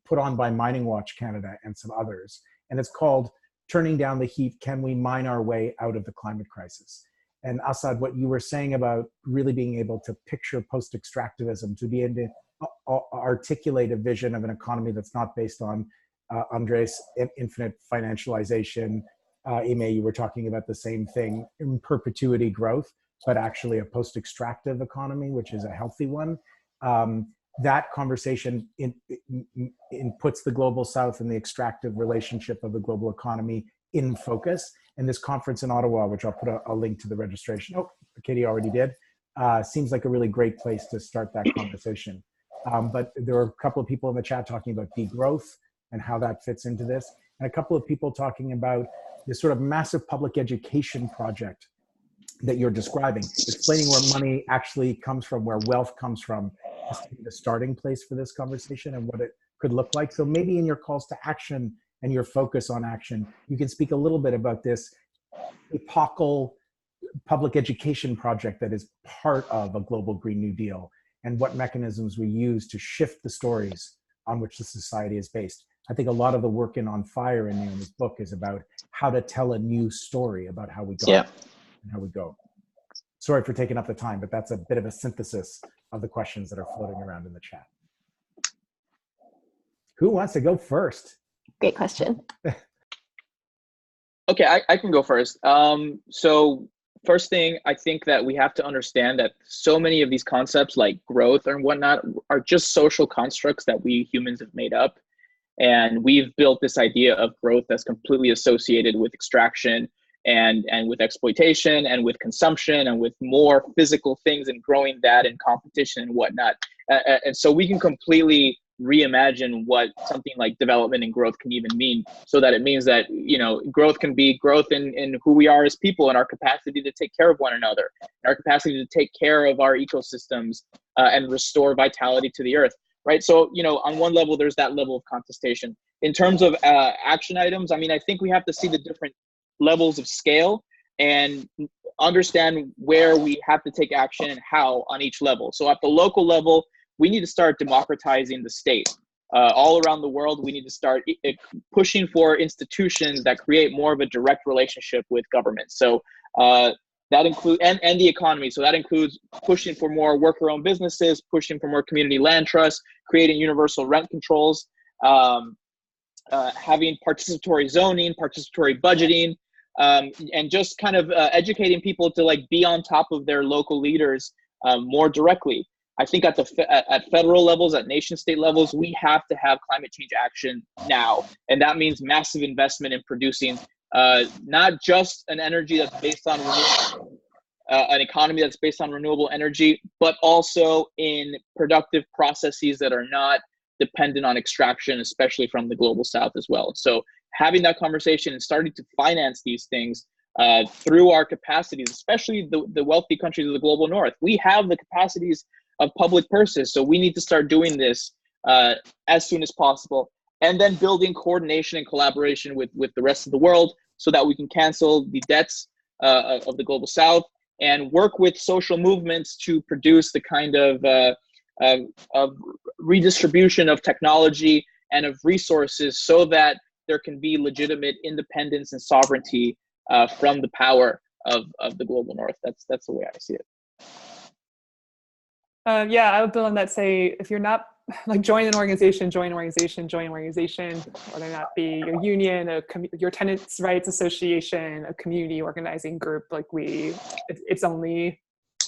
put on by Mining Watch Canada and some others. And it's called Turning Down the Heat, Can We Mine Our Way Out of the Climate Crisis? And Asad, what you were saying about really being able to picture post-extractivism, to be able to articulate a vision of an economy that's not based on Andres' infinite financialization. Ime, you were talking about the same thing, in perpetuity growth, but actually a post-extractive economy, which is a healthy one. That conversation puts the global south and the extractive relationship of the global economy in focus. And this conference in Ottawa, which I'll put a link to the registration. Oh, Katie already did. Seems like a really great place to start that conversation. But there are a couple of people in the chat talking about degrowth and how that fits into this. And a couple of people talking about this sort of massive public education project that you're describing, explaining where money actually comes from, where wealth comes from, is the starting place for this conversation and what it could look like. So maybe in your calls to action and your focus on action, you can speak a little bit about this epochal public education project that is part of a global Green New Deal and what mechanisms we use to shift the stories on which the society is based. I think a lot of the work in On Fire in Naomi's book is about how to tell a new story about how we got and how we go. Sorry for taking up the time, but that's a bit of a synthesis of the questions that are floating around in the chat. Who wants to go first? Great question. Okay, I can go first. So first thing, I think that we have to understand that so many of these concepts like growth and whatnot are just social constructs that we humans have made up. And we've built this idea of growth that's completely associated with extraction and with exploitation and with consumption and with more physical things and growing that and competition and whatnot. And so we can completely reimagine what something like development and growth can even mean, so that it means that, you know, growth can be growth in who we are as people and our capacity to take care of one another, our capacity to take care of our ecosystems and restore vitality to the earth. Right. So, you know, on one level, there's that level of contestation. In terms of action items, I mean, I think we have to see the different levels of scale and understand where we have to take action and how on each level. So at the local level, we need to start democratizing the state. All around the world, we need to start pushing for institutions that create more of a direct relationship with government. So that includes, and the economy. So that includes pushing for more worker-owned businesses, pushing for more community land trusts, creating universal rent controls, having participatory zoning, participatory budgeting, and just kind of educating people to like be on top of their local leaders more directly. I think at federal levels, at nation state levels, we have to have climate change action now. And that means massive investment in producing not just an energy that's based on an economy that's based on renewable energy, but also in productive processes that are not dependent on extraction, especially from the global south as well. So having that conversation and starting to finance these things through our capacities, especially the wealthy countries of the global north, we have the capacities of public purses. So we need to start doing this as soon as possible, and then building coordination and collaboration with the rest of the world so that we can cancel the debts of the global south and work with social movements to produce the kind of redistribution of technology and of resources so that there can be legitimate independence and sovereignty from the power of the global north. That's the way I see it. Yeah, I would build on that. Say, if you're not like join an organization, whether that be your union, your tenants' rights association, a community organizing group. Like it's only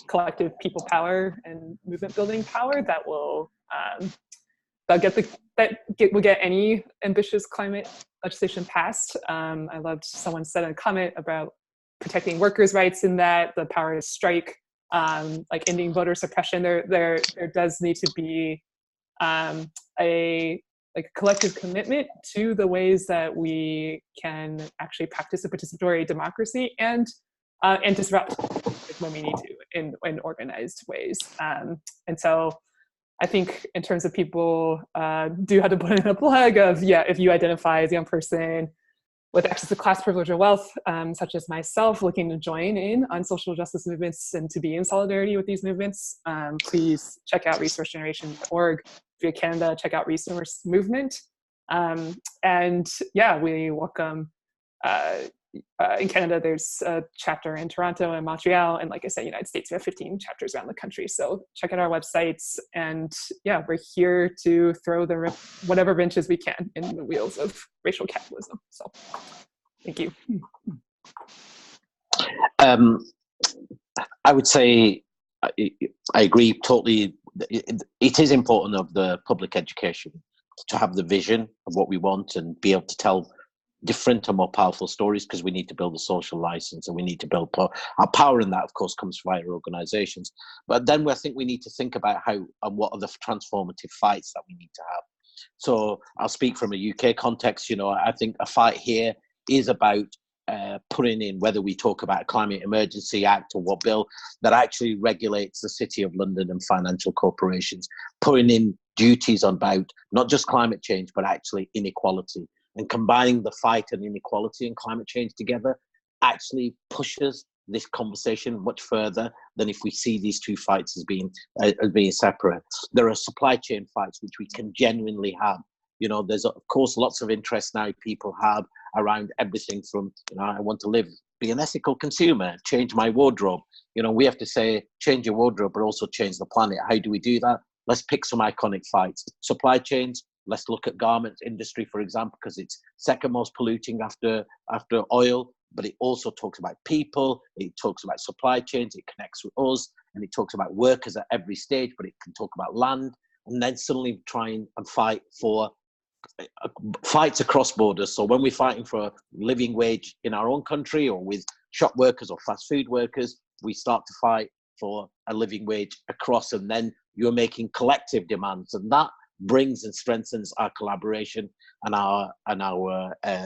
collective people power and movement building power that will get any ambitious climate legislation passed. I loved someone said in a comment about protecting workers' rights in that, the power to strike, like ending voter suppression. There does need to be a collective commitment to the ways that we can actually practice a participatory democracy and disrupt when we need to in organized ways. And so I think in terms of people do have to put in a plug of, if you identify as a young person with access to class, privilege, or wealth, such as myself, looking to join in on social justice movements and to be in solidarity with these movements, please check out resourcegeneration.org. If you're in Canada, check out Resource Movement. And we welcome, in Canada, there's a chapter in Toronto and Montreal. And like I said, United States, we have 15 chapters around the country. So check out our websites. And we're here to throw whatever wrenches we can in the wheels of racial capitalism. So thank you. I would say I agree totally. It is important of the public education to have the vision of what we want and be able to tell different and more powerful stories, because we need to build a social license and we need to build our power, and that of course comes via organizations. But then I think we need to think about how and what are the transformative fights that we need to have. So I'll speak from a UK context. I think a fight here is about putting in, whether we talk about a Climate Emergency Act or what bill that actually regulates the City of London and financial corporations, putting in duties about not just climate change, but actually inequality. And combining the fight and inequality and climate change together actually pushes this conversation much further than if we see these two fights as being separate. There are supply chain fights which we can genuinely have. There's of course lots of interest now people have around everything from, I want to be an ethical consumer, change my wardrobe. We have to say, change your wardrobe, but also change the planet. How do we do that? Let's pick some iconic fights. Supply chains. Let's look at garment industry, for example, because it's second most polluting after oil, but it also talks about people, it talks about supply chains, it connects with us, and it talks about workers at every stage, but it can talk about land, and then suddenly try and fight for fights across borders. So when we're fighting for a living wage in our own country or with shop workers or fast food workers, we start to fight for a living wage across, and then you're making collective demands, and that brings and strengthens our collaboration and our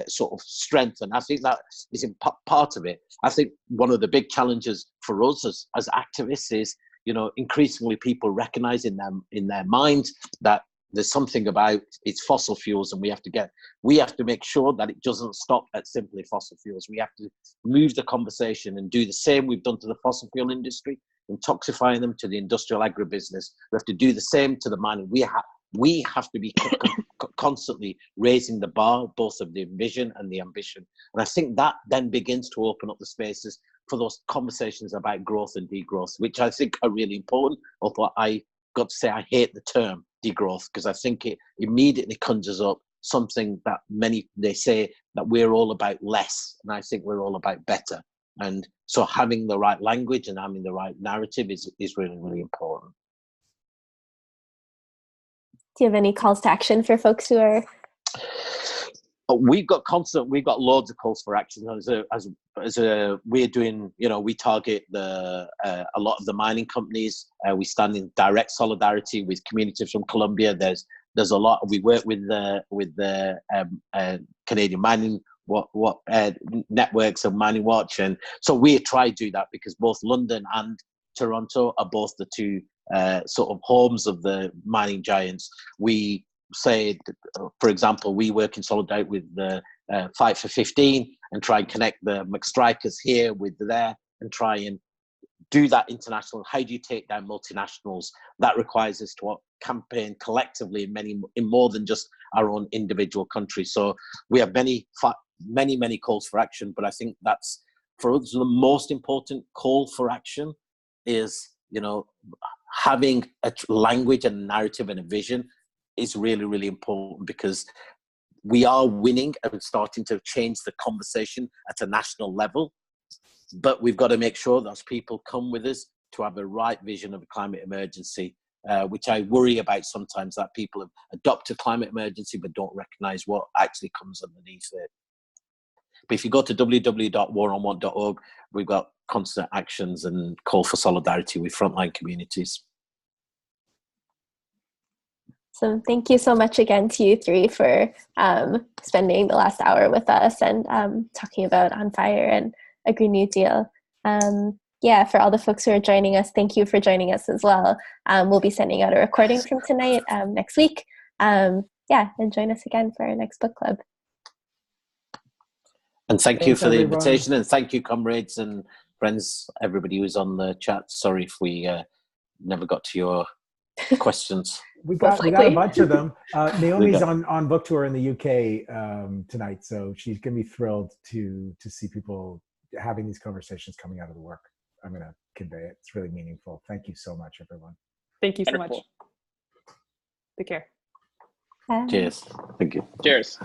sort of strength. And I think that is in part of it. I think one of the big challenges for us as activists is, increasingly people recognizing them in their minds that there's something about it's fossil fuels, and we have to make sure that it doesn't stop at simply fossil fuels. We have to move the conversation and do the same we've done to the fossil fuel industry, intoxifying them, to the industrial agribusiness. We have to do the same to the mining. We have to be constantly raising the bar, both of the vision and the ambition. And I think that then begins to open up the spaces for those conversations about growth and degrowth, which I think are really important. Although I got to say I hate the term degrowth, because I think it immediately conjures up something that they say that we're all about less, and I think we're all about better. And so having the right language and having the right narrative is really, really important. Do you have any calls to action for folks who are? We've got loads of calls for action. As we're doing, we target a lot of the mining companies. We stand in direct solidarity with communities from Colombia. There's a lot. We work with the Canadian mining networks of Mining Watch, and so we try to do that because both London and Toronto are both the two sort of homes of the mining giants. We say, for example, we work in solidarity with the Fight for 15 and try and connect the McStrikers here with there and try and do that international. How do you take down multinationals? That requires us to campaign collectively in more than just our own individual countries. So we have many calls for action, but I think that's, for us, the most important call for action is, having a language and a narrative and a vision is really, really important, because we are winning and starting to change the conversation at a national level. But we've got to make sure those people come with us to have a right vision of a climate emergency, which I worry about sometimes, that people have adopted climate emergency but don't recognize what actually comes underneath it. But if you go to www.waronone.org, we've got constant actions and call for solidarity with frontline communities. So thank you so much again to you three for spending the last hour with us and talking about On Fire and a Green New Deal. For all the folks who are joining us, thank you for joining us as well. We'll be sending out a recording from tonight next week. And join us again for our next book club. And thank you for the invitation, and thank you, comrades and friends, everybody who's on the chat. Sorry if we never got to your questions. We got a bunch of them. Naomi's on book tour in the UK tonight, so she's gonna be thrilled to see people having these conversations coming out of the work. I'm gonna convey it. It's really meaningful. Thank you so much, everyone. Thank you so much. Take care. Cheers. Thank you. Cheers.